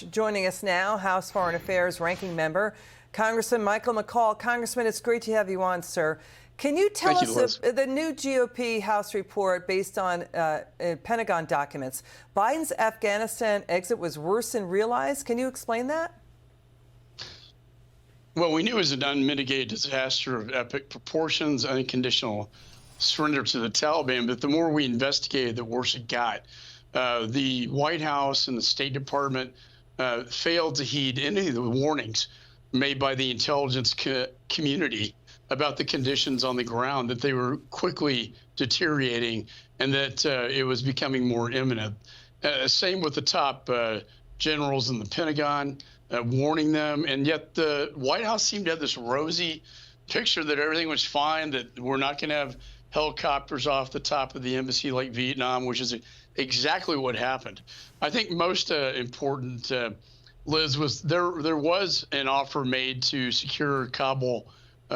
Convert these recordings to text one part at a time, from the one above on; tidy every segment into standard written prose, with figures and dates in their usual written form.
Joining us now, House Foreign Affairs Ranking Member, Congressman Michael McCaul. Congressman, it's great to have you on, sir. Can you tell us the new GOP House report based on Pentagon documents? Biden's Afghanistan exit was worse than realized. Can you explain that? Well, we knew it was an unmitigated disaster of epic proportions, unconditional surrender to the Taliban. But the more we investigated, the worse it got. The White House and the State Department failed to heed any of the warnings made by the intelligence community about the conditions on the ground, that they were quickly deteriorating and that it was becoming more imminent. Same with the top generals in the Pentagon warning them. And yet the White House seemed to have this rosy picture that everything was fine, that we're not going to have helicopters off the top of the embassy like Vietnam, which is exactly what happened. I think most important, Liz, was there was an offer made to secure Kabul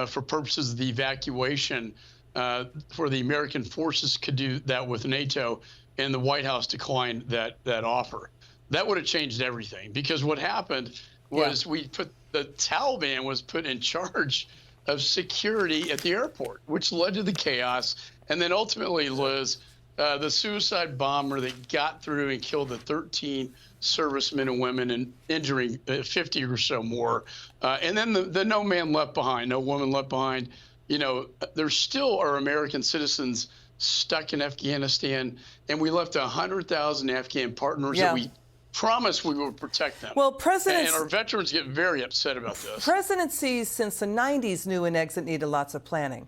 for purposes of the evacuation, for the American forces could do that with NATO, and the White House declined that offer. That would have changed everything, because what happened was the Taliban was put in charge of security at the airport, which led to the chaos. And then ultimately, Liz, the suicide bomber that got through and killed the 13 servicemen and women and injuring 50 or so more. And then the no man left behind, no woman left behind. You know, there still are American citizens stuck in Afghanistan, and we left 100,000 Afghan partners that we promised we would protect them. Well, and our veterans get very upset about this. Presidencies since the 90s knew an exit needed lots of planning.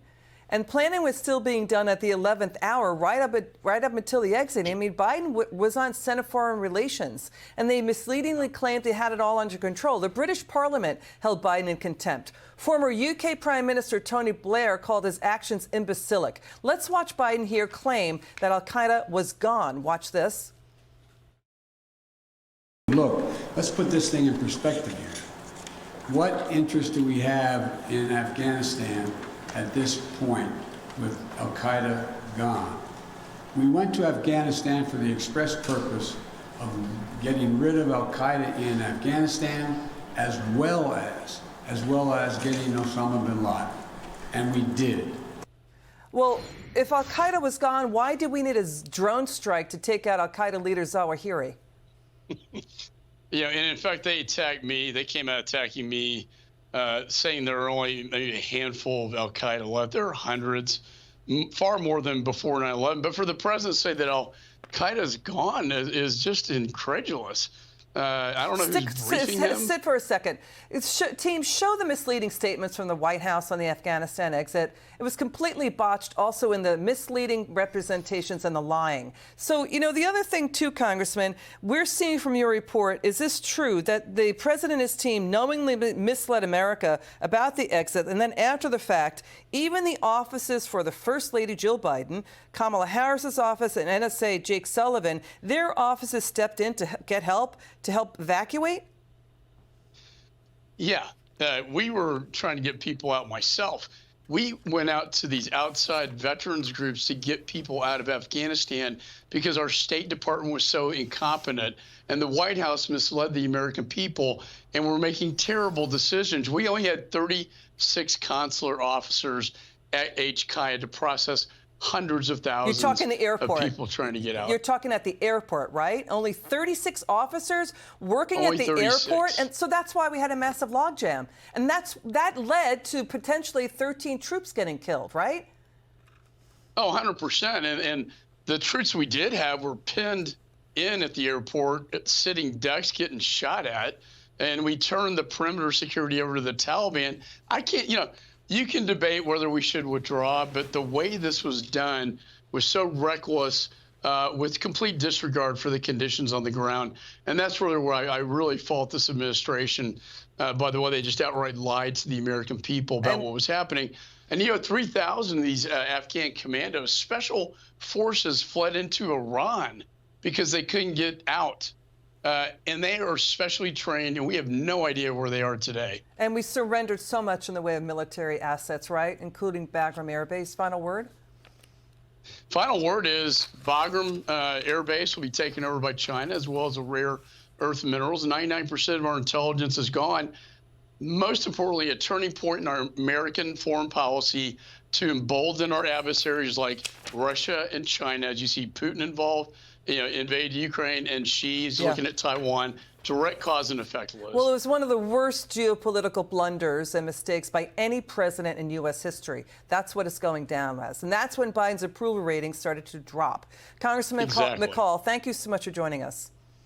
And planning was still being done at the 11th hour, right up until the exit. I mean, Biden was on Senate Foreign Relations, and they misleadingly claimed they had it all under control. The British Parliament held Biden in contempt. Former UK Prime Minister Tony Blair called his actions imbecilic. Let's watch Biden here claim that al-Qaeda was gone. Watch this. Look, let's put this thing in perspective here. What interest do we have in Afghanistan at this point with al-Qaeda gone? We went to Afghanistan for the express purpose of getting rid of al-Qaeda in Afghanistan, as well as getting Osama bin Laden. And we did. Well, if al-Qaeda was gone, why did we need a drone strike to take out al-Qaeda leader Zawahiri? Yeah, and in fact, they attacked me. They came out attacking me, saying there are only maybe a handful of al-Qaeda left. There are hundreds, far more than before 9/11. But for the president to say that al-Qaeda is gone is just incredulous. I don't know who's briefing him. Sit for a second. Team, show the misleading statements from the White House on the Afghanistan exit. It was completely botched also in the misleading representations and the lying. So, you know, the other thing, too, Congressman, we're seeing from your report, is this true that the president and his team knowingly misled America about the exit, and then after the fact, even the offices for the First Lady Jill Biden, Kamala Harris's office, and NSA Jake Sullivan, their offices stepped in to get help, to help evacuate? Yeah, we were trying to get people out myself. We went out to these outside veterans groups to get people out of Afghanistan because our State Department was so incompetent, and the White House misled the American people, and we're making terrible decisions. We only had 36 consular officers at HKIA to process hundreds of thousands You're talking the airport. of people trying to get out. You're talking at the airport, right? Only 36 officers working Only at the 36. airport, and so that's why we had a massive logjam. And that led to potentially 13 troops getting killed, right? Oh, 100%. And the troops we did have were pinned in at the airport, at sitting ducks getting shot at, and we turned the perimeter security over to the Taliban. I can't, you know, you can debate whether we should withdraw, but the way this was done was so reckless, with complete disregard for the conditions on the ground. And that's really where I really fault this administration. By the way, they just outright lied to the American people about what was happening. And, you know, 3,000 of these Afghan commandos, special forces, fled into Iran because they couldn't get out. And they are specially trained, and we have no idea where they are today. And we surrendered so much in the way of military assets, right, including Bagram Air Base. Final word? Final word is Bagram Air Base will be taken over by China, as well as a rare earth minerals. 99% of our intelligence is gone. Most importantly, a turning point in our American foreign policy to embolden our adversaries like Russia and China. As you see Putin involved, invade Ukraine, and Xi's looking at Taiwan. Direct cause and effect, Liz. Well, it was one of the worst geopolitical blunders and mistakes by any president in U.S. history. That's what it's going down as. And that's when Biden's approval rating started to drop. Congressman McCaul, thank you so much for joining us.